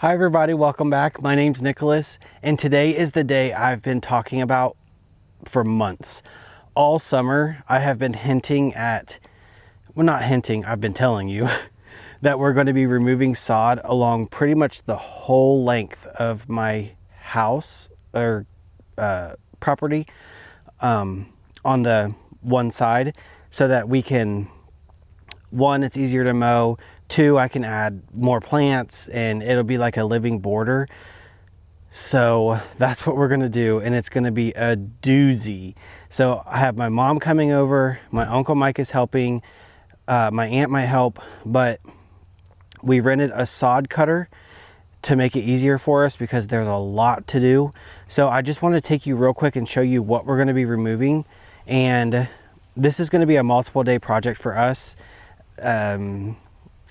Hi everybody, welcome back. My name's Nicholas, and today is the day I've been talking about for months. All summer, I have been hinting at, well, not hinting, I've been telling you that we're going to be removing sod along pretty much the whole length of my house or property on the one side, so that we can, one, it's easier to mow. Two, I can add more plants and it'll be like a living border. So that's what we're gonna do, and it's gonna be a doozy. So I have my mom coming over, my Uncle Mike is helping, my aunt might help, but we rented a sod cutter to make it easier for us because there's a lot to do. So I just want to take you real quick and show you what we're gonna be removing. And this is gonna be a multiple day project for us.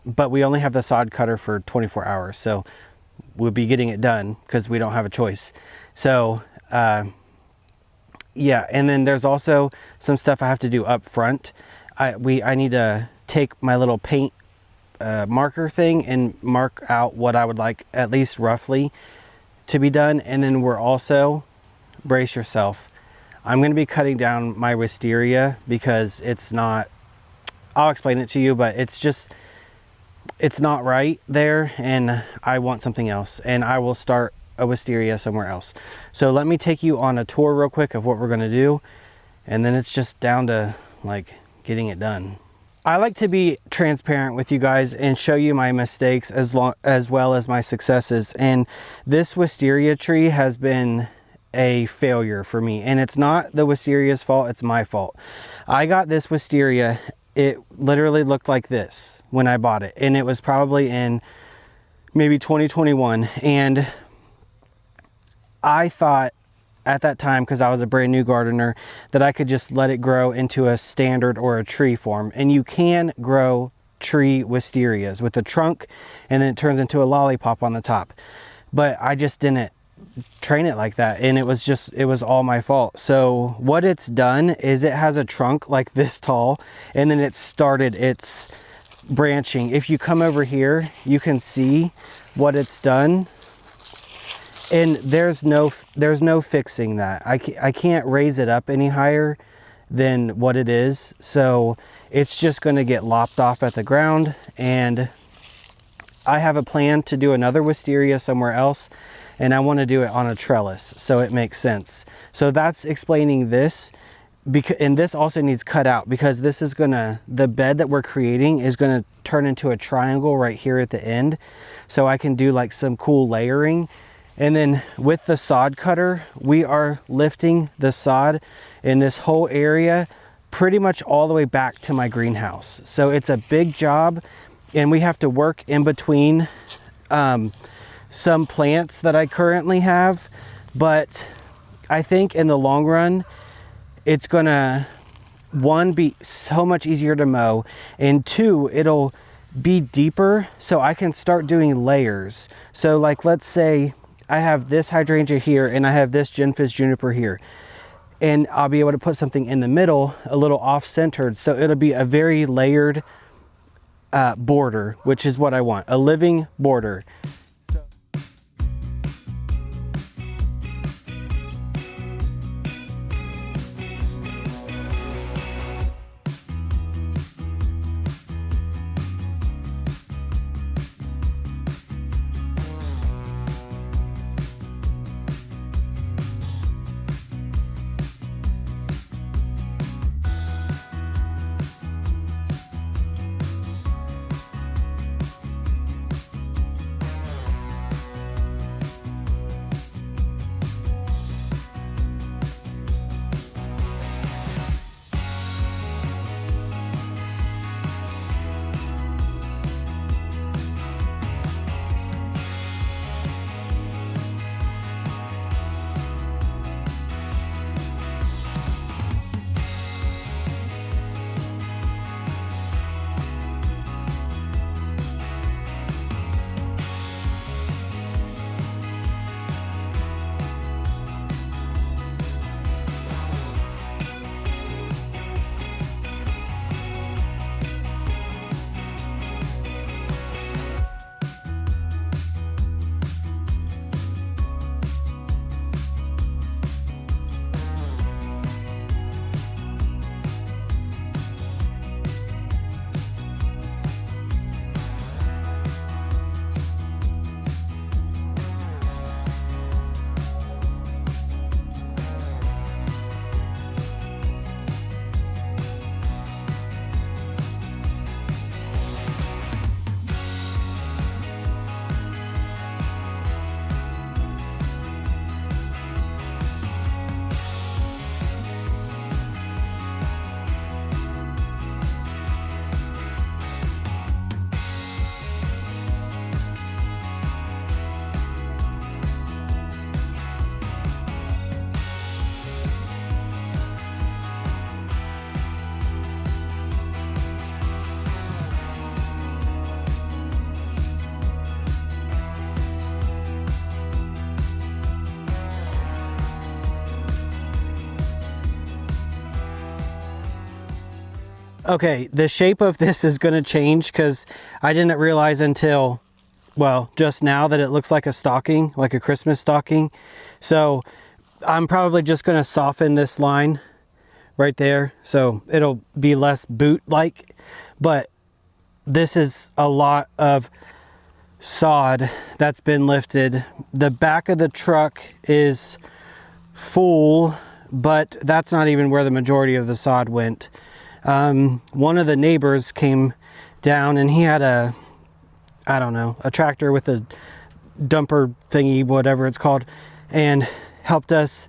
But we only have the sod cutter for 24 hours, so we'll be getting it done because we don't have a choice. So yeah, and then there's also some stuff I have to do up front. I need to take my little paint marker thing and mark out what I would like, at least roughly, to be done. And then we're also, brace yourself, I'm going to be cutting down my wisteria because it's not, I'll explain it to you, but it's not right there, and I want something else, and I will start a wisteria somewhere else. So let me take you on a tour real quick of what we're going to do, and then it's just down to like getting it done. I like to be transparent with you guys and show you my mistakes as well as my successes, and this wisteria tree has been a failure for me, and it's not the wisteria's fault, it's my fault. I got this wisteria, it literally looked like this when I bought it, and it was probably in maybe 2021, and I thought at that time, because I was a brand new gardener, that I could just let it grow into a standard or a tree form. And you can grow tree wisterias with a trunk, and then it turns into a lollipop on the top, but I just didn't train it like that, and it was all my fault. So what it's done is it has a trunk like this tall, and then it started its branching. If you come over here, you can see what it's done, and there's no fixing that. I can't raise it up any higher than what it is, so it's just going to get lopped off at the ground. And I have a plan to do another wisteria somewhere else, and I want to do it on a trellis, so it makes sense. So that's explaining this, and this also needs cut out because this is gonna, the bed that we're creating is gonna turn into a triangle right here at the end, so I can do like some cool layering. And then with the sod cutter, we are lifting the sod in this whole area pretty much all the way back to my greenhouse. So it's a big job, and we have to work in between some plants that I currently have, but I think in the long run, it's gonna, one, be so much easier to mow, and two, it'll be deeper, so I can start doing layers. So like, let's say I have this hydrangea here, and I have this Genfizz juniper here, and I'll be able to put something in the middle, a little off-centered, so it'll be a very layered border, which is what I want, a living border. Okay, the shape of this is going to change because I didn't realize until, well, just now that it looks like a stocking, like a Christmas stocking. So I'm probably just going to soften this line right there so it'll be less boot-like. But this is a lot of sod that's been lifted. The back of the truck is full, but that's not even where the majority of the sod went. One of the neighbors came down and he had a, I don't know, a tractor with a dumper thingy, whatever it's called, and helped us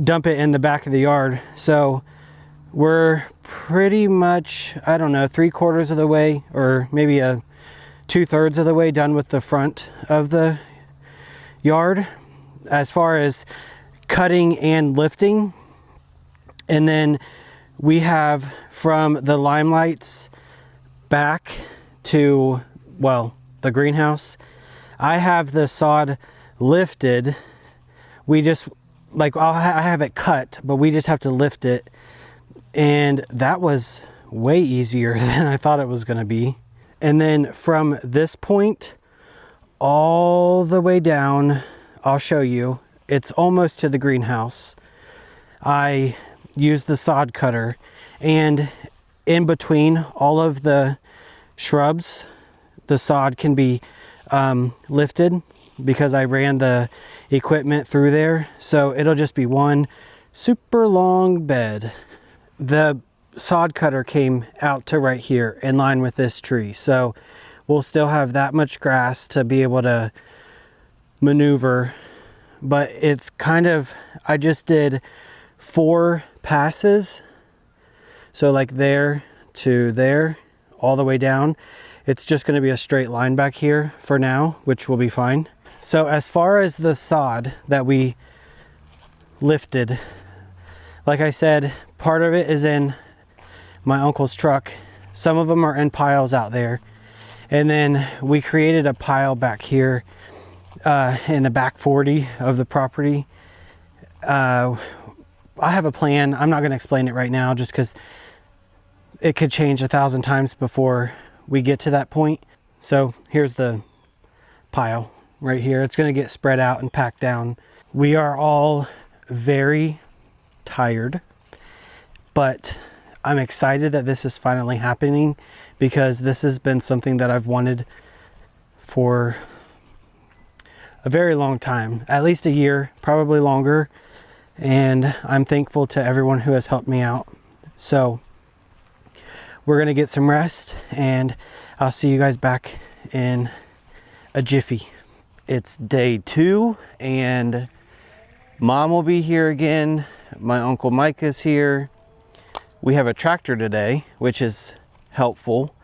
dump it in the back of the yard. So we're pretty much, I don't know, 3/4 of the way, or maybe a 2/3 of the way done with the front of the yard as far as cutting and lifting. And then we have from the limelights back to, well, the greenhouse, I have the sod lifted. We just, like, I have it cut, but we just have to lift it. And that was way easier than I thought it was going to be. And then from this point all the way down, I'll show you, it's almost to the greenhouse. I used the sod cutter, and in between all of the shrubs, the sod can be lifted because I ran the equipment through there. So it'll just be one super long bed. The sod cutter came out to right here in line with this tree. So we'll still have that much grass to be able to maneuver, but it's kind of, I just did 4 passes. So like there to there, all the way down. It's just going to be a straight line back here for now, which will be fine. So as far as the sod that we lifted, like I said, part of it is in my uncle's truck. Some of them are in piles out there. And then we created a pile back here in the back 40 of the property. I have a plan. I'm not going to explain it right now just because it could change 1,000 times before we get to that point. So here's the pile right here. It's going to get spread out and packed down. We are all very tired, but I'm excited that this is finally happening because this has been something that I've wanted for a very long time, at least a year, probably longer. And I'm thankful to everyone who has helped me out. So we're gonna get some rest, and I'll see you guys back in a jiffy. It's day 2 and Mom will be here again. My Uncle Mike is here. We have a tractor today, which is helpful.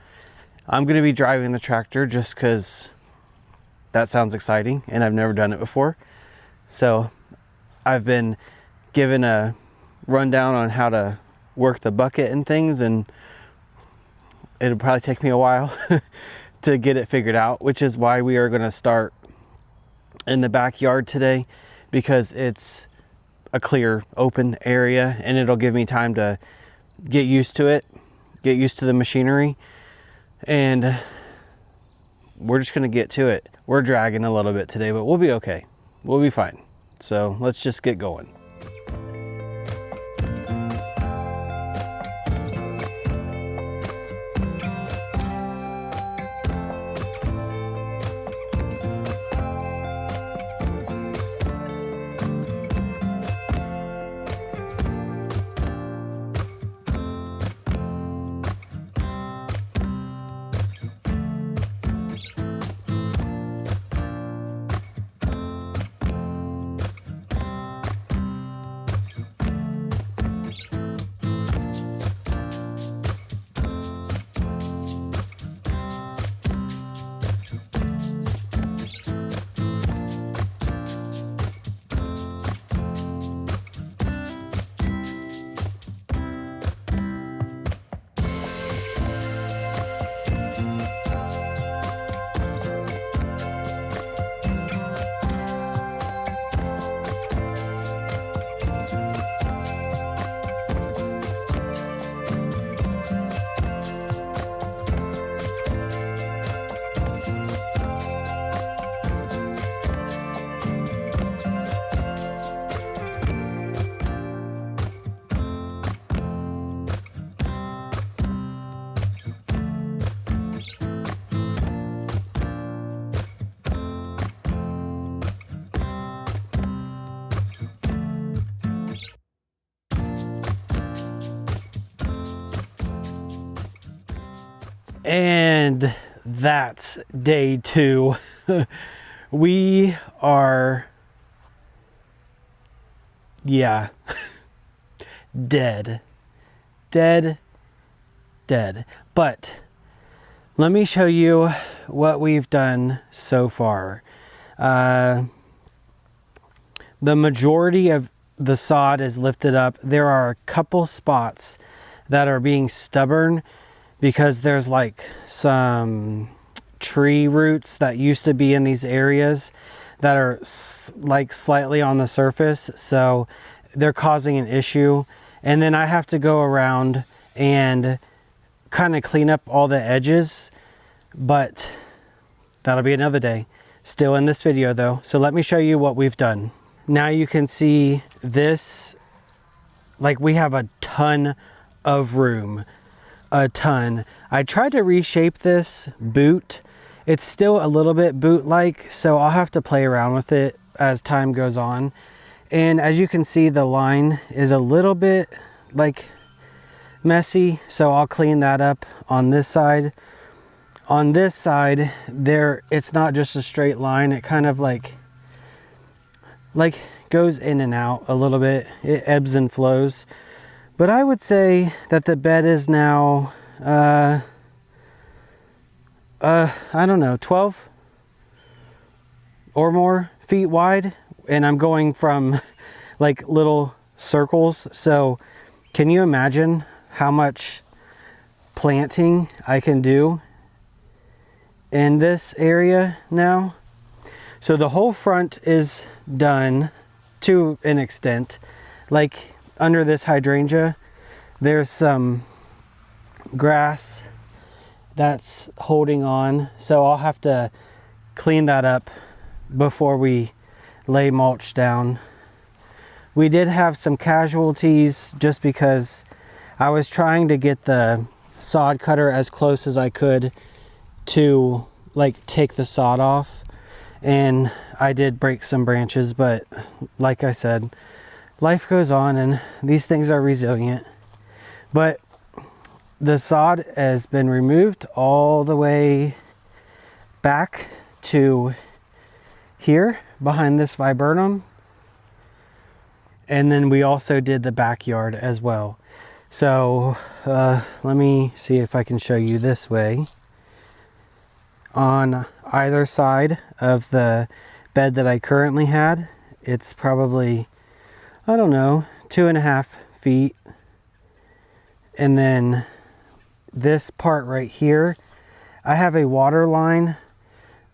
I'm gonna be driving the tractor just because that sounds exciting and I've never done it before. So I've been given a rundown on how to work the bucket and things, and it'll probably take me a while to get it figured out, which is why we are going to start in the backyard today, because it's a clear open area and it'll give me time to get used to it, get used to the machinery, and we're just going to get to it. We're dragging a little bit today, but we'll be okay. We'll be fine. So let's just get going. And that's day 2. We are, yeah, dead. But let me show you what we've done so far. The majority of the sod is lifted up. There are a couple spots that are being stubborn because there's like some tree roots that used to be in these areas that are like slightly on the surface, so they're causing an issue. And then I have to go around and kind of clean up all the edges, but that'll be another day. Still in this video though, so let me show you what we've done. Now you can see this, like we have a ton of room, a ton. I tried to reshape this boot. It's still a little bit boot-like, so I'll have to play around with it as time goes on. And as you can see, the line is a little bit like messy, so I'll clean that up on this side. On this side, it's not just a straight line. It kind of like goes in and out a little bit. It ebbs and flows. But I would say that the bed is now, I don't know, 12 or more feet wide. And I'm going from like little circles. So can you imagine how much planting I can do in this area now? So the whole front is done to an extent. Like under this hydrangea, there's some grass that's holding on, so I'll have to clean that up before we lay mulch down. We did have some casualties just because I was trying to get the sod cutter as close as I could to like take the sod off, and I did break some branches, but like I said, life goes on and these things are resilient. But the sod has been removed all the way back to here behind this viburnum. And then we also did the backyard as well. So let me see if I can show you this way. On either side of the bed that I currently had, it's probably, I don't know, 2.5 feet. And then this part right here, I have a water line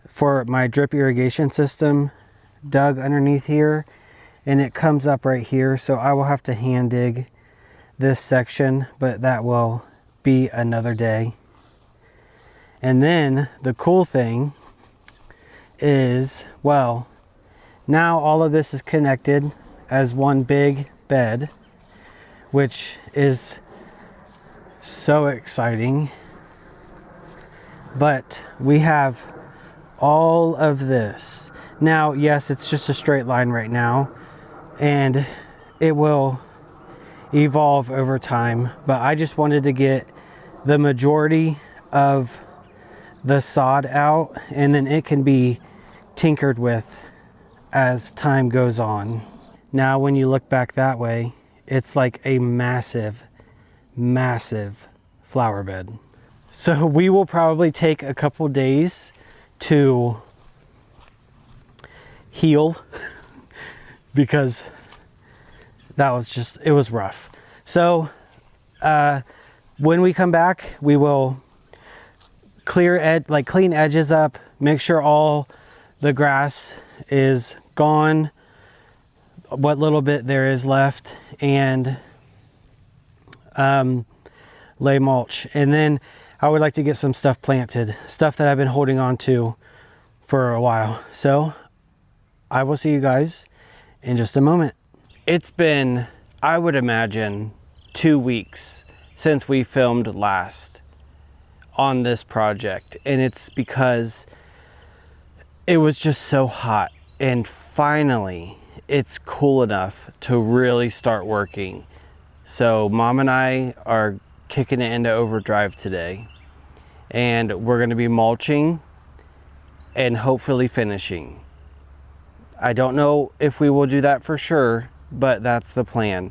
for my drip irrigation system dug underneath here, and it comes up right here. So I will have to hand dig this section, but that will be another day. And then the cool thing is, well, now all of this is connected as one big bed, which is so exciting. But we have all of this. Now, yes, it's just a straight line right now, and it will evolve over time, but I just wanted to get the majority of the sod out, and then it can be tinkered with as time goes on. Now, when you look back that way, it's like a massive flower bed. So we will probably take a couple days to heal because that was just, it was rough. So when we come back, we will clean edges up, make sure all the grass is gone, what little bit there is left, and lay mulch. And then I would like to get some stuff planted, stuff that I've been holding on to for a while. So I will see you guys in just a moment. It's been, I would imagine, 2 weeks since we filmed last on this project, and it's because it was just so hot, and finally it's cool enough to really start working. So Mom and I are kicking it into overdrive today, and we're going to be mulching and hopefully finishing. I don't know if we will do that for sure, but that's the plan.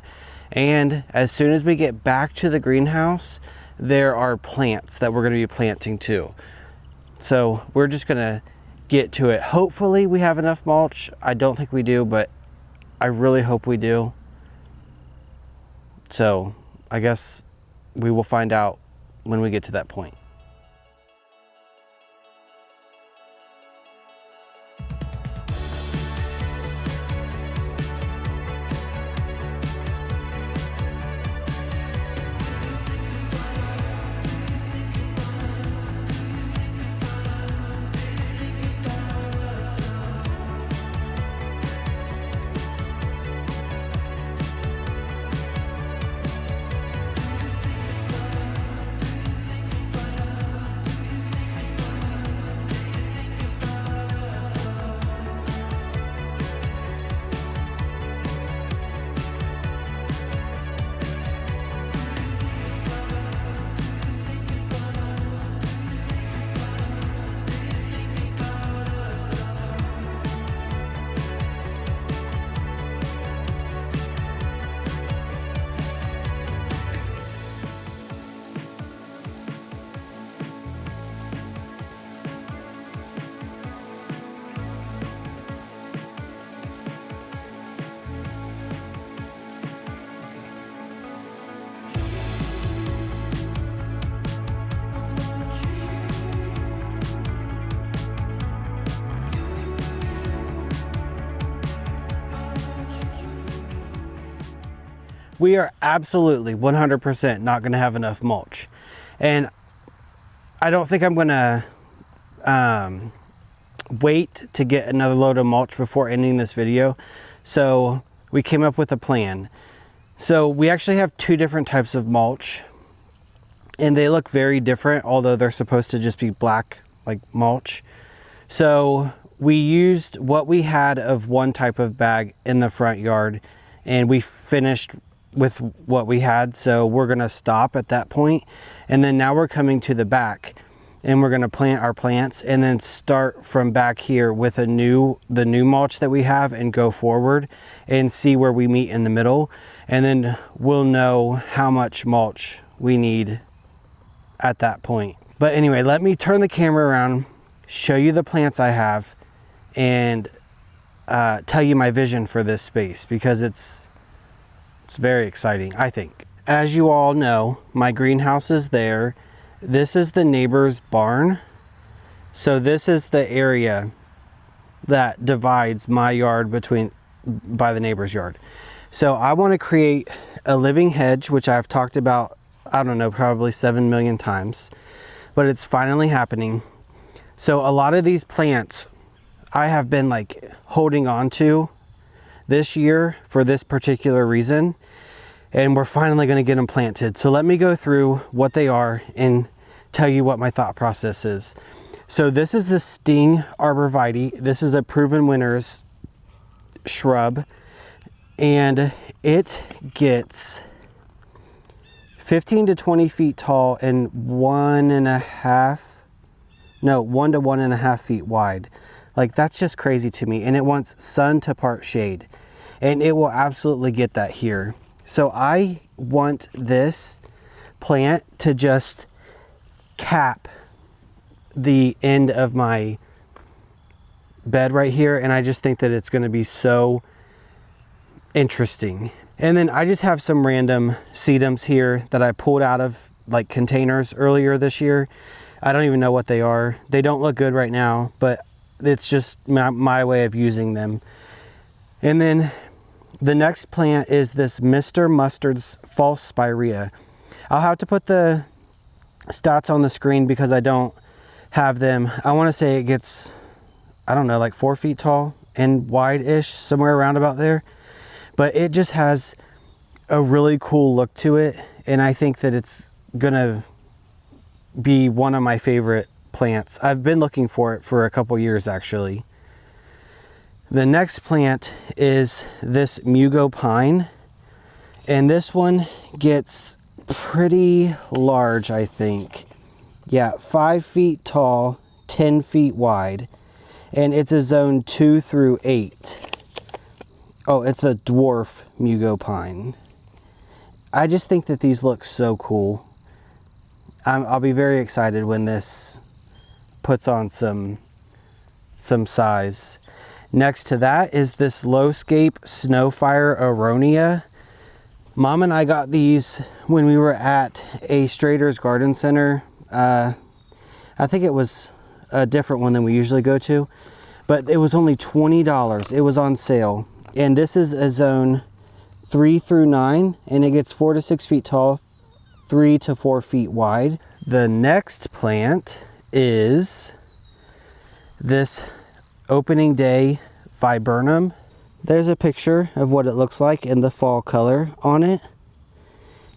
And as soon as we get back to the greenhouse, there are plants that we're going to be planting too. So we're just going to get to it. Hopefully we have enough mulch. I don't think we do, but I really hope we do. So I guess we will find out when we get to that point. We are absolutely 100% not going to have enough mulch. And I don't think I'm going to wait to get another load of mulch before ending this video. So we came up with a plan. So we actually have two different types of mulch, and they look very different, although they're supposed to just be black like mulch. So we used what we had of one type of bag in the front yard, and we finished with what we had. So we're going to stop at that point, and then now we're coming to the back, and we're going to plant our plants and then start from back here with the new mulch that we have and go forward and see where we meet in the middle, and then we'll know how much mulch we need at that point. But anyway, let me turn the camera around, show you the plants I have, and tell you my vision for this space, because it's very exciting, I think. As you all know, my greenhouse is there. This is the neighbor's barn. So this is the area that divides my yard by the neighbor's yard. So I want to create a living hedge, which I've talked about, I don't know, probably 7 million times, but it's finally happening. So a lot of these plants I have been like holding on to this year for this particular reason, and we're finally going to get them planted. So let me go through what they are and tell you what my thought process is. So this is the Sting Arborvitae. This is a Proven Winners shrub, and it gets 15 to 20 feet tall and 1 to 1.5 feet wide. Like, that's just crazy to me. And it wants sun to part shade, and it will absolutely get that here. So I want this plant to just cap the end of my bed right here, and I just think that it's going to be so interesting. And then I just have some random sedums here that I pulled out of like containers earlier this year. I don't even know what they are. They don't look good right now, but it's just my way of using them. And then the next plant is this Mr. Mustard's false spirea. I'll have to put the stats on the screen because I don't have them. I want to say it gets, I don't know, like 4 feet tall and wide-ish, somewhere around about there. But it just has a really cool look to it, and I think that it's gonna be one of my favorite plants. I've been looking for it for a couple years actually. The next plant is this Mugo pine, and this one gets pretty large, I think. Yeah, 5 feet tall, 10 feet wide. And it's a zone 2 through 8. Oh, it's a dwarf Mugo pine. I just think that these look so cool. I'll be very excited when this puts on some size. Next to that is this Lowscape Snowfire Aronia. Mom and I got these when we were at a Strader's Garden Center. I think it was a different one than we usually go to, but it was only $20. It was on sale. And this is a zone 3 through 9, and it gets 4 to 6 feet tall, 3 to 4 feet wide. The next plant is this Opening Day Viburnum. There's a picture of what it looks like in the fall color on it.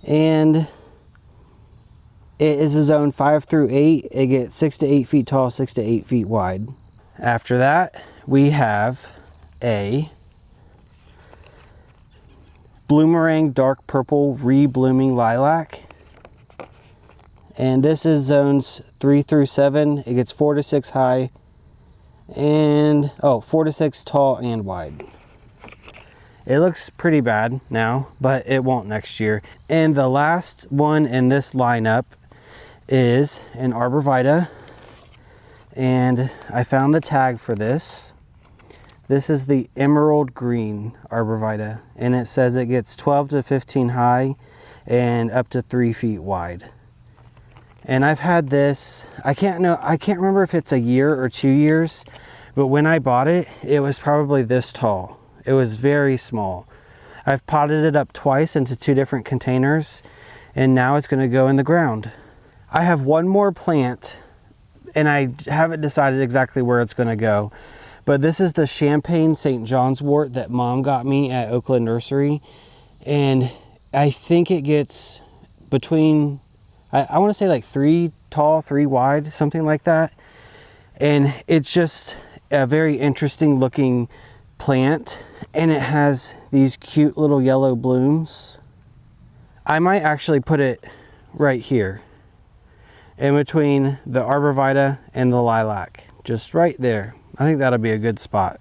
And it is a zone 5 through 8. It gets 6 to 8 feet tall, 6 to 8 feet wide. After that, we have a Bloomerang Dark Purple Reblooming Lilac. And this is zones 3 through 7. It gets 4 to 6 high and 4 to 6 tall and wide. It looks pretty bad now, but it won't next year. And the last one in this lineup is an Arborvitae. And I found the tag for this. This is the Emerald Green Arborvitae, and it says it gets 12 to 15 high and up to 3 feet wide. And I've had this, I can't remember if it's a year or 2 years, but when I bought it, it was probably this tall. It was very small. I've potted it up twice into 2 different containers, and now it's gonna go in the ground. I have one more plant, and I haven't decided exactly where it's gonna go, but this is the Champagne St. John's wort that Mom got me at Oakland Nursery, and I think it gets between, I want to say like 3 tall, 3 wide, something like that. And it's just a very interesting looking plant, and it has these cute little yellow blooms. I might actually put it right here in between the Arborvitae and the lilac, just right there. I think that'll be a good spot.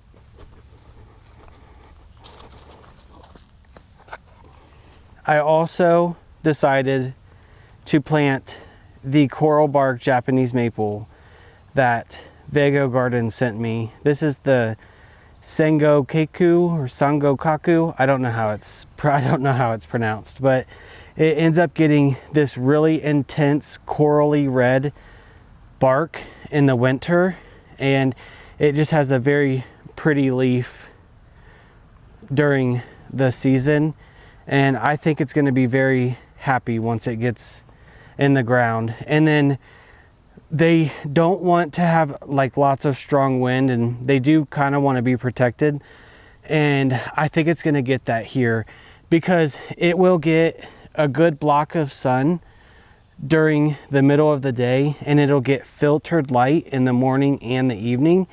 I also decided to plant the coral bark Japanese maple that Vego Garden sent me. This is the Sengo Keku or Sango Kaku. I don't know how it's pronounced, but it ends up getting this really intense corally red bark in the winter, and it just has a very pretty leaf during the season, and I think it's going to be very happy once it gets in the ground. And then they don't want to have like lots of strong wind, and they do kind of want to be protected, and I think it's going to get that here because it will get a good block of sun during the middle of the day, and it'll get filtered light in the morning and the evening.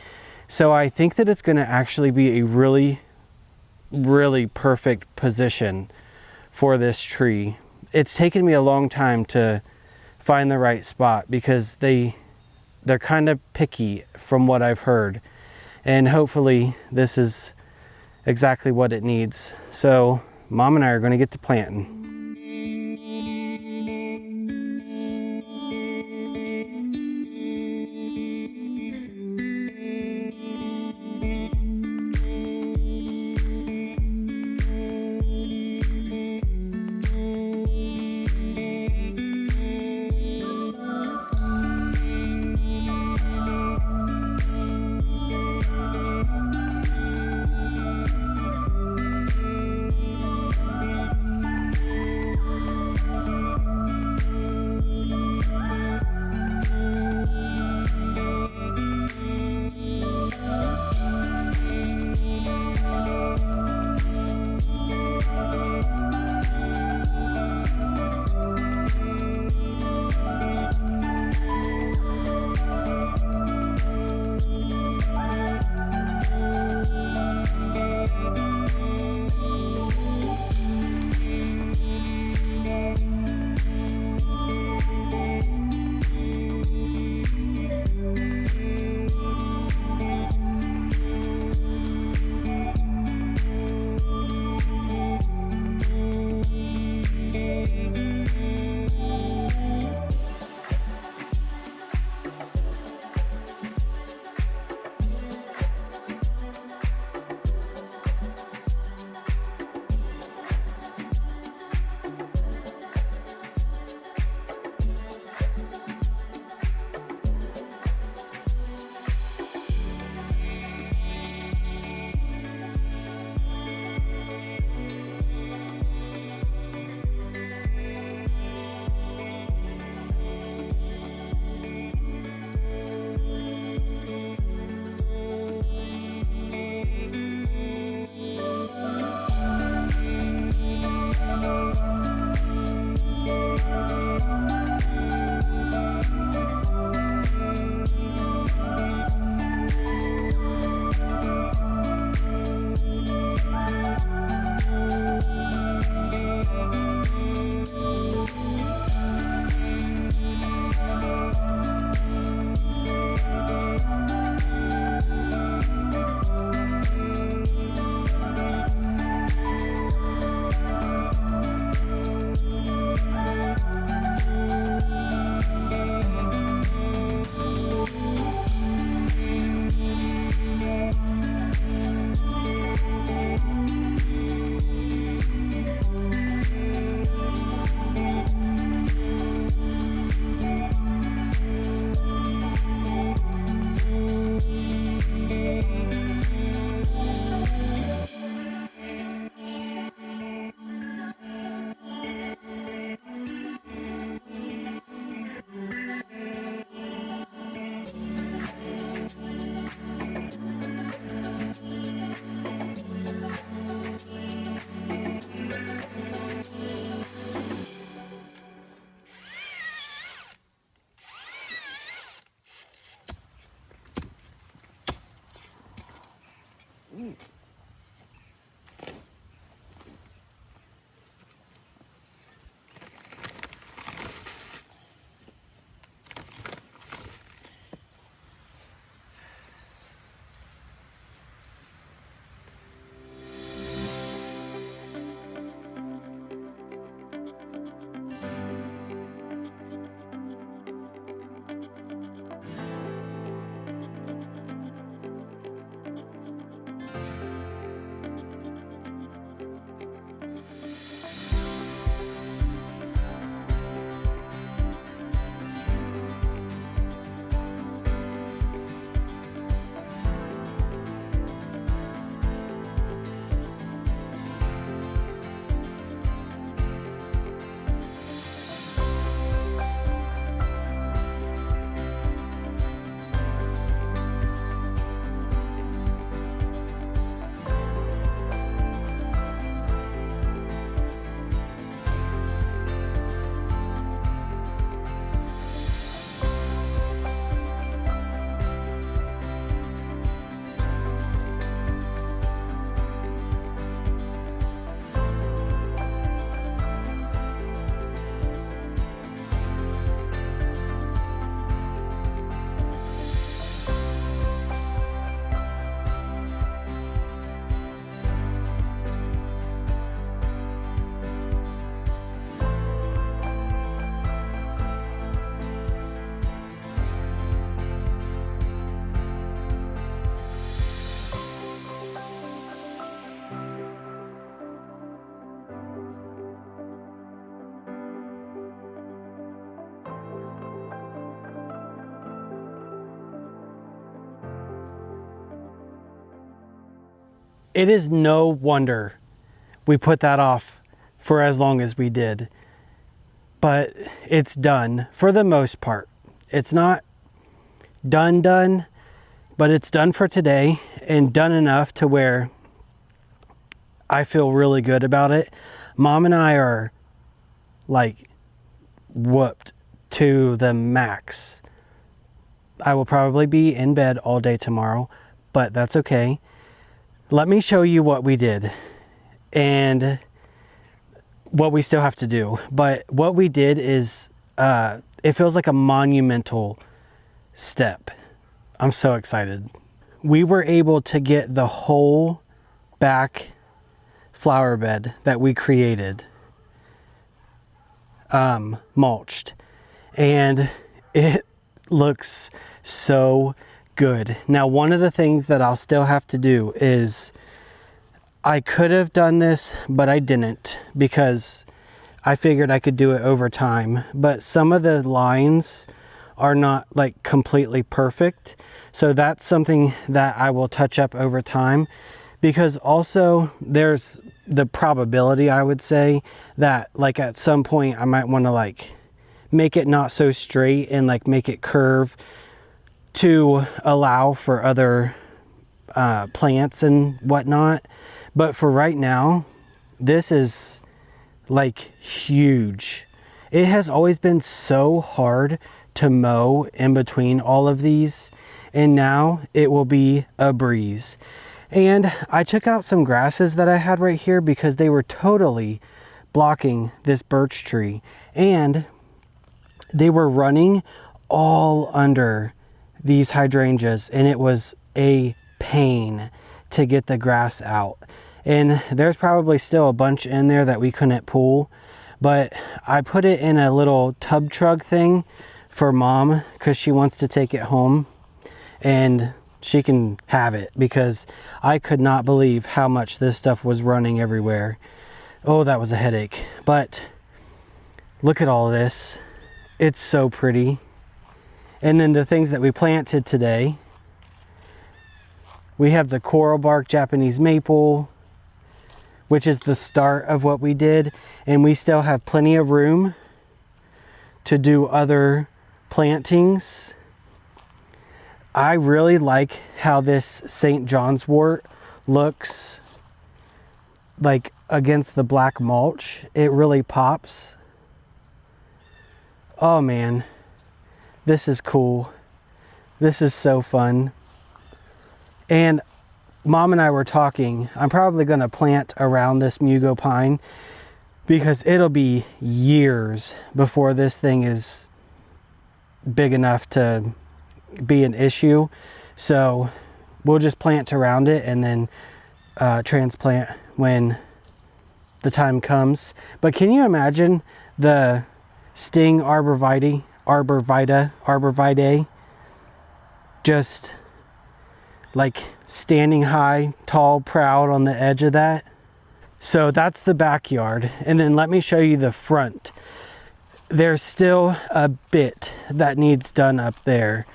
So I think that it's going to actually be a really, really perfect position for this tree. It's taken me a long time to find the right spot because they're kind of picky from what I've heard, and hopefully this is exactly what it needs. So Mom and I are going to get to planting. It is no wonder we put that off for as long as we did. But it's done for the most part. It's not done, but it's done for today, and done enough to where I feel really good about it. Mom and I are like whooped to the max. I will probably be in bed all day tomorrow, but that's okay. Let me show you what we did and what we still have to do. But what we did is, it feels like a monumental step. I'm so excited. We were able to get the whole back flower bed that we created mulched, and it looks so good. Now, one of the things that I'll still have to do is, I could have done this, but I didn't, because I figured I could do it over time. But some of the lines are not like completely perfect. So that's something that I will touch up over time, because also there's the probability, I would say, that like at some point I might want to like make it not so straight and like make it curve to allow for other plants and whatnot. But for right now, this is like huge. It has always been so hard to mow in between all of these, and now it will be a breeze. And I took out some grasses that I had right here because they were totally blocking this birch tree, and they were running all under these hydrangeas, and it was a pain to get the grass out. And there's probably still a bunch in there that we couldn't pull, but I put it in a little tub truck thing for Mom because she wants to take it home and she can have it, because I could not believe how much this stuff was running everywhere. Oh, that was a headache. But look at all this. It's so pretty. And then the things that we planted today, we have the coral bark Japanese maple, which is the start of what we did. And we still have plenty of room to do other plantings. I really like how this St. John's wort looks like against the black mulch. It really pops. Oh man, this is cool. This is so fun. And Mom and I were talking, I'm probably going to plant around this Mugo pine because it'll be years before this thing is big enough to be an issue. So we'll just plant around it and then transplant when the time comes. But can you imagine the sting arborvitae just like standing high, tall, proud on the edge of that? So that's the backyard. And then let me show you the front. There's still a bit that needs done up there,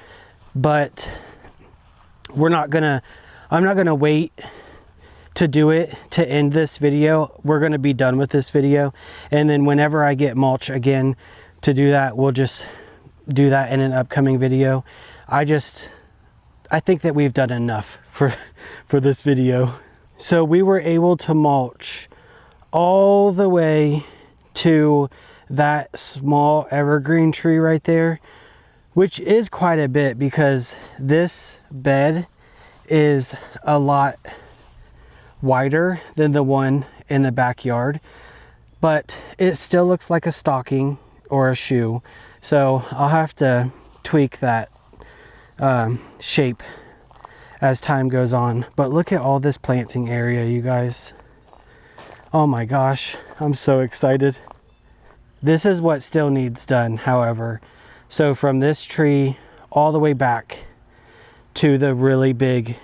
but I'm not gonna wait to do it to end this video. We're gonna be done with this video, and then whenever I get mulch again to do that, we'll just do that in an upcoming video. I think that we've done enough for this video. So we were able to mulch all the way to that small evergreen tree right there, which is quite a bit because this bed is a lot wider than the one in the backyard, but it still looks like a stocking or a shoe. So I'll have to tweak that shape as time goes on. But look at all this planting area, you guys. Oh my gosh, I'm so excited. This is what still needs done, however. So from this tree all the way back to the really big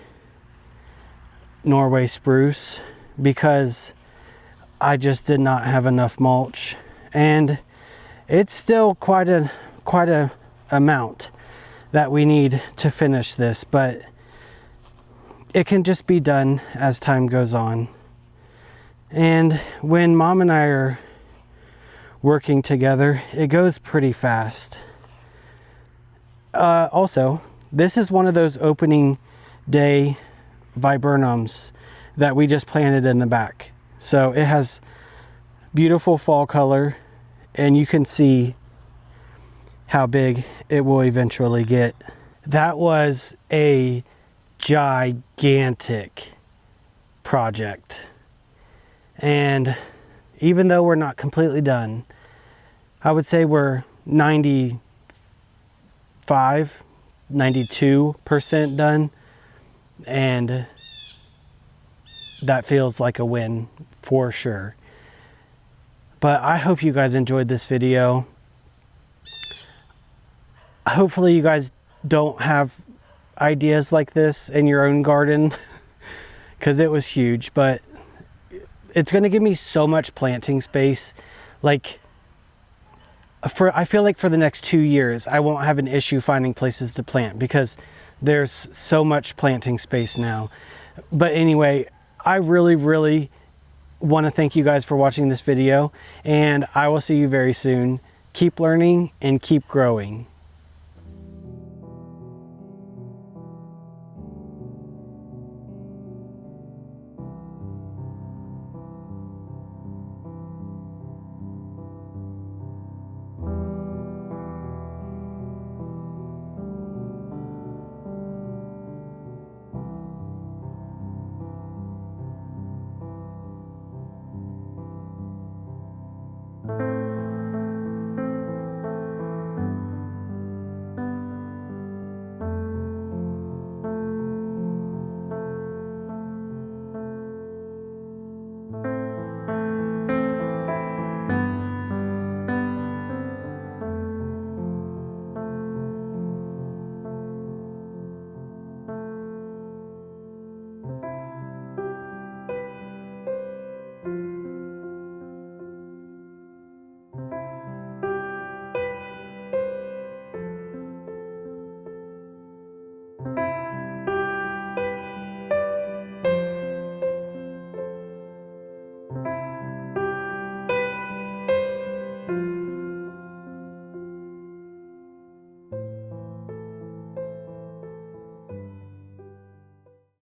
Norway spruce, because I just did not have enough mulch, and it's still quite a amount that we need to finish this. But it can just be done as time goes on. And when Mom and I are working together, it goes pretty fast. Also, this is one of those opening day viburnums that we just planted in the back. So it has beautiful fall color, and you can see how big it will eventually get. That was a gigantic project. And even though we're not completely done, I would say we're 92% done, and that feels like a win for sure. But I hope you guys enjoyed this video. Hopefully you guys don't have ideas like this in your own garden, because it was huge, but it's going to give me so much planting space. Like, I feel like for the next 2 years, I won't have an issue finding places to plant because there's so much planting space now. But anyway, I really want to thank you guys for watching this video, and I will see you very soon. Keep learning and keep growing.